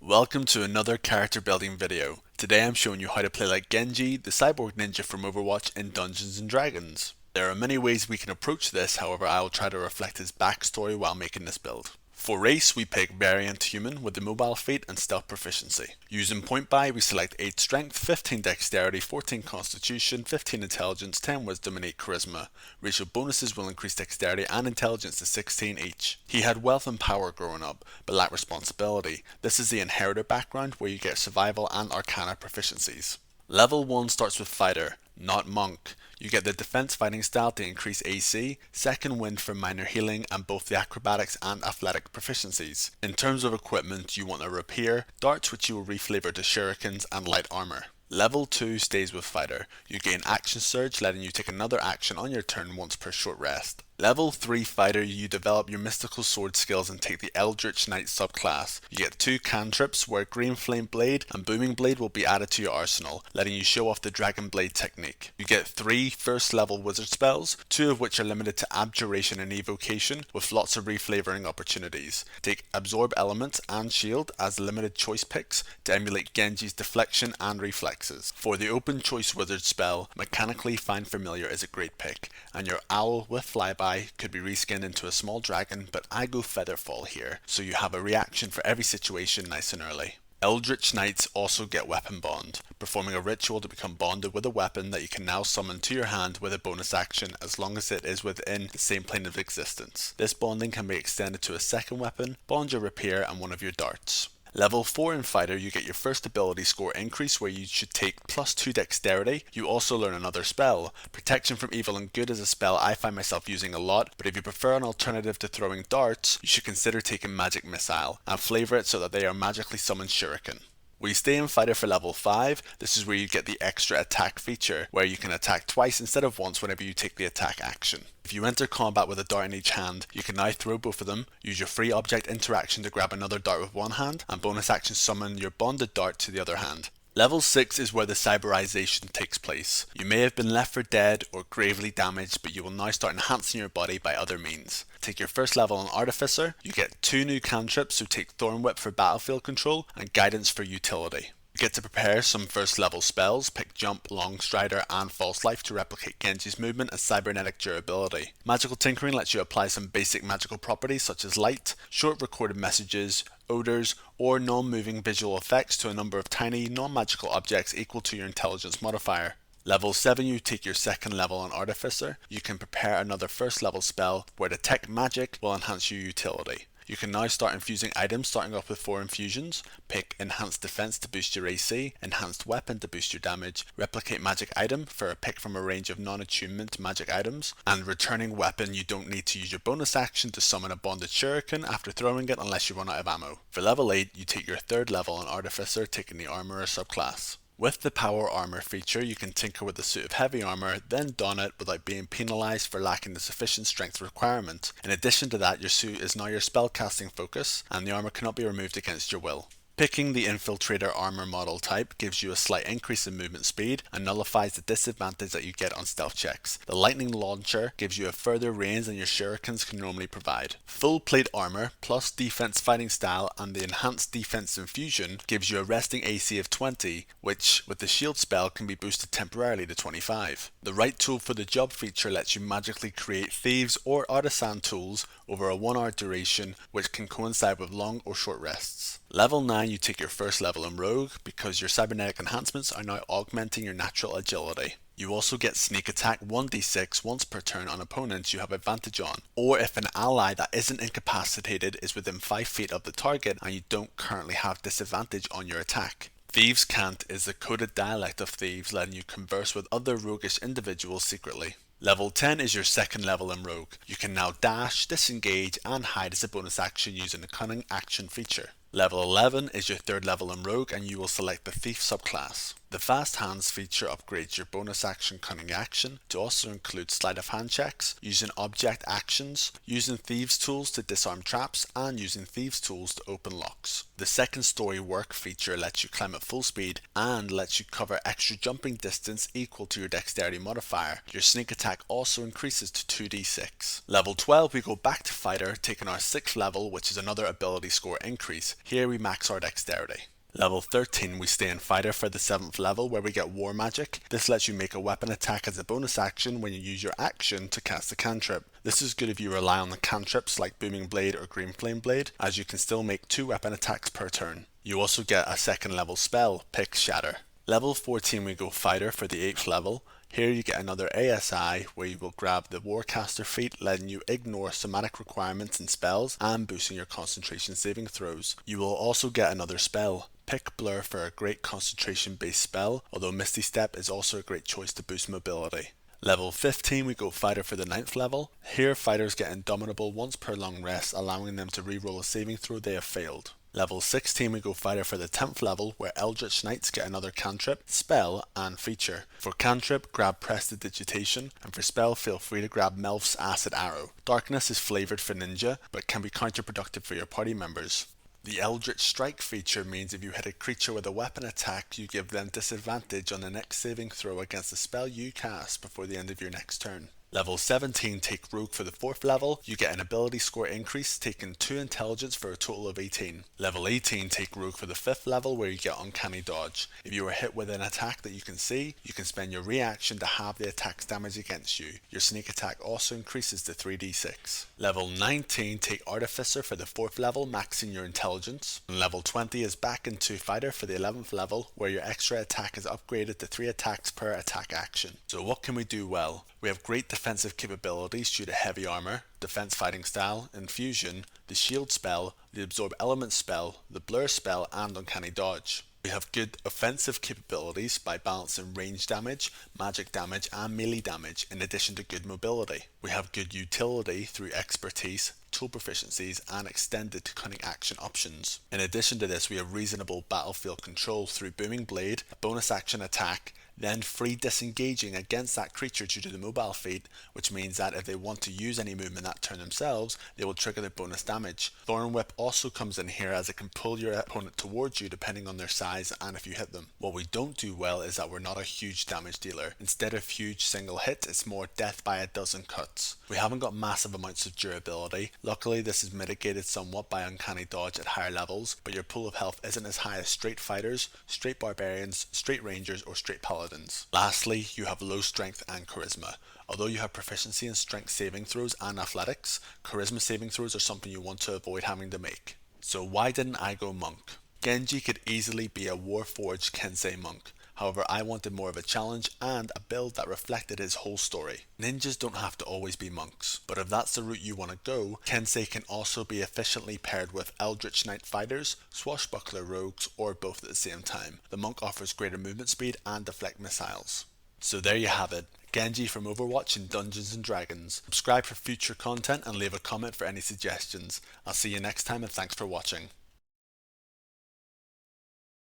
Welcome to another character building video. Today I'm showing you how to play like Genji, the cyborg ninja from Overwatch in Dungeons & Dragons. There are many ways we can approach this, however I will try to reflect his backstory while making this build. For race, we pick Variant Human with the mobile feat and stealth proficiency. Using point buy, we select 8 strength, 15 dexterity, 14 constitution, 15 intelligence, 10 wisdom and 8 charisma. Racial bonuses will increase dexterity and intelligence to 16 each. He had wealth and power growing up, but lacked responsibility. This is the inheritor background where you get survival and arcana proficiencies. Level 1 starts with fighter, not monk. You get the defense fighting style to increase AC, second wind for minor healing, and both the acrobatics and athletic proficiencies. In terms of equipment, you want a rapier, darts which you will reflavor to shurikens, and light armor. Level 2 stays with fighter. You gain action surge, letting you take another action on your turn once per short rest. Level 3 fighter, you develop your mystical sword skills and take the Eldritch Knight subclass. You get 2 cantrips where Green Flame Blade and Booming Blade will be added to your arsenal, letting you show off the Dragon Blade technique. You get 3 first level wizard spells, 2 of which are limited to Abjuration and Evocation, with lots of reflavoring opportunities. Take Absorb Elements and Shield as limited choice picks to emulate Genji's deflection and reflexes. For the open choice wizard spell, Mechanically Find Familiar is a great pick, and your Owl with Flyby could be reskinned into a small dragon, but I go Featherfall here, so you have a reaction for every situation nice and early. Eldritch Knights also get Weapon Bond, performing a ritual to become bonded with a weapon that you can now summon to your hand with a bonus action as long as it is within the same plane of existence. This bonding can be extended to a second weapon, bond your rapier, and one of your darts. Level 4 in Fighter, you get your first ability score increase where you should take +2 dexterity. You also learn another spell. Protection from Evil and Good is a spell I find myself using a lot, but if you prefer an alternative to throwing darts, you should consider taking Magic Missile and flavor it so that they are magically summoned shuriken. We stay in Fighter for level 5. This is where you get the extra attack feature, where you can attack twice instead of once whenever you take the attack action. If you enter combat with a dart in each hand, you can now throw both of them, use your free object interaction to grab another dart with one hand, and bonus action summon your bonded dart to the other hand. Level 6 is where the cyberization takes place. You may have been left for dead or gravely damaged, but you will now start enhancing your body by other means. Take your first level on Artificer, you get 2 new cantrips, so take Thorn Whip for battlefield control and Guidance for utility. You get to prepare some first level spells, pick Jump, Long Strider and False Life to replicate Genji's movement and cybernetic durability. Magical Tinkering lets you apply some basic magical properties such as light, short recorded messages, odors, or non-moving visual effects to a number of tiny non-magical objects equal to your intelligence modifier. Level 7, you take your second level on Artificer. You can prepare another first level spell where Detect Magic will enhance your utility. You can now start infusing items, starting off with 4 infusions. Pick Enhanced Defense to boost your AC, Enhanced Weapon to boost your damage, Replicate Magic Item for a pick from a range of non-attunement magic items, and Returning Weapon. You don't need to use your bonus action to summon a bonded shuriken after throwing it unless you run out of ammo. For level 8, you take your third level on Artificer, taking the Armorer subclass. With the Power Armor feature, you can tinker with the suit of heavy armor, then don it without being penalized for lacking the sufficient strength requirement. In addition to that, your suit is now your spellcasting focus, and the armor cannot be removed against your will. Picking the Infiltrator armor model type gives you a slight increase in movement speed and nullifies the disadvantage that you get on stealth checks. The lightning launcher gives you a further range than your shurikens can normally provide. Full plate armor plus defense fighting style and the enhanced defense infusion gives you a resting AC of 20, which with the shield spell can be boosted temporarily to 25. The right tool for the job feature lets you magically create thieves or artisan tools over a 1 hour duration, which can coincide with long or short rests. Level 9, you take your first level in Rogue because your cybernetic enhancements are now augmenting your natural agility. You also get Sneak Attack 1d6 once per turn on opponents you have advantage on, or if an ally that isn't incapacitated is within 5 feet of the target and you don't currently have disadvantage on your attack. Thieves' Cant is the coded dialect of thieves, letting you converse with other roguish individuals secretly. Level 10 is your second level in Rogue. You can now dash, disengage, and hide as a bonus action using the Cunning Action feature. Level 11 is your third level in Rogue and you will select the Thief subclass. The The Fast Hands feature upgrades your bonus action Cunning Action to also include sleight of hand checks, using object actions, using Thieves' Tools to disarm traps, and using Thieves' Tools to open locks. The second story work feature lets you climb at full speed and lets you cover extra jumping distance equal to your dexterity modifier. Your sneak attack also increases to 2d6. Level 12 we go back to Fighter, taking our 6th level, which is another ability score increase. Here we max our dexterity. Level 13 we stay in Fighter for the 7th level, where we get War Magic. This lets you make a weapon attack as a bonus action when you use your action to cast a cantrip. This is good if you rely on the cantrips like Booming Blade or Green Flame Blade, as you can still make 2 weapon attacks per turn. You also get a 2nd level spell, Pick Shatter. Level 14 we go Fighter for the 8th level. Here you get another ASI where you will grab the Warcaster feat, letting you ignore somatic requirements and spells and boosting your concentration saving throws. You will also get another spell, Pick Blur, for a great concentration based spell, although Misty Step is also a great choice to boost mobility. Level 15 we go Fighter for the 9th level. Here fighters get Indomitable once per long rest, allowing them to reroll a saving throw they have failed. Level 16 we go Fighter for the 10th level, where Eldritch Knights get another cantrip, spell, and feature. For cantrip, grab Prestidigitation, and for spell, feel free to grab Melf's Acid Arrow. Darkness is flavoured for ninja, but can be counterproductive for your party members. The Eldritch Strike feature means if you hit a creature with a weapon attack, you give them disadvantage on the next saving throw against the spell you cast before the end of your next turn. Level 17 take Rogue for the 4th level. You get an ability score increase, taking 2 intelligence for a total of 18. Level 18 take Rogue for the 5th level, where you get Uncanny Dodge. If you are hit with an attack that you can see, you can spend your reaction to halve the attack's damage against you. Your sneak attack also increases to 3d6. Level 19 take Artificer for the 4th level, maxing your intelligence. And level 20 is back into Fighter for the 11th level, where your extra attack is upgraded to 3 attacks per attack action. So what can we do well? We have great defensive capabilities due to heavy armor, defense fighting style, infusion, the shield spell, the absorb element spell, the blur spell, and uncanny dodge. We have good offensive capabilities by balancing range damage, magic damage, and melee damage, in addition to good mobility. We have good utility through expertise, tool proficiencies, and extended cunning action options. In addition to this, we have reasonable battlefield control through Booming Blade, a bonus action attack, then free disengaging against that creature due to the mobile feat, which means that if they want to use any movement that turn themselves, they will trigger their bonus damage. Thorn Whip also comes in here, as it can pull your opponent towards you depending on their size and if you hit them. What we don't do well is that we're not a huge damage dealer. Instead of huge single hits, it's more death by a dozen cuts. We haven't got massive amounts of durability. Luckily, this is mitigated somewhat by uncanny dodge at higher levels, but your pool of health isn't as high as straight fighters, straight barbarians, straight rangers, or straight paladins. Lastly, you have low strength and charisma. Although you have proficiency in strength saving throws and athletics, charisma saving throws are something you want to avoid having to make. So why didn't I go monk? Genji could easily be a Warforged Kensei monk. However, I wanted more of a challenge and a build that reflected his whole story. Ninjas don't have to always be monks, but if that's the route you want to go, Kensei can also be efficiently paired with Eldritch Knight fighters, swashbuckler rogues, or both at the same time. The monk offers greater movement speed and deflect missiles. So there you have it, Genji from Overwatch and Dungeons and Dragons. Subscribe for future content and leave a comment for any suggestions. I'll see you next time, and thanks for watching.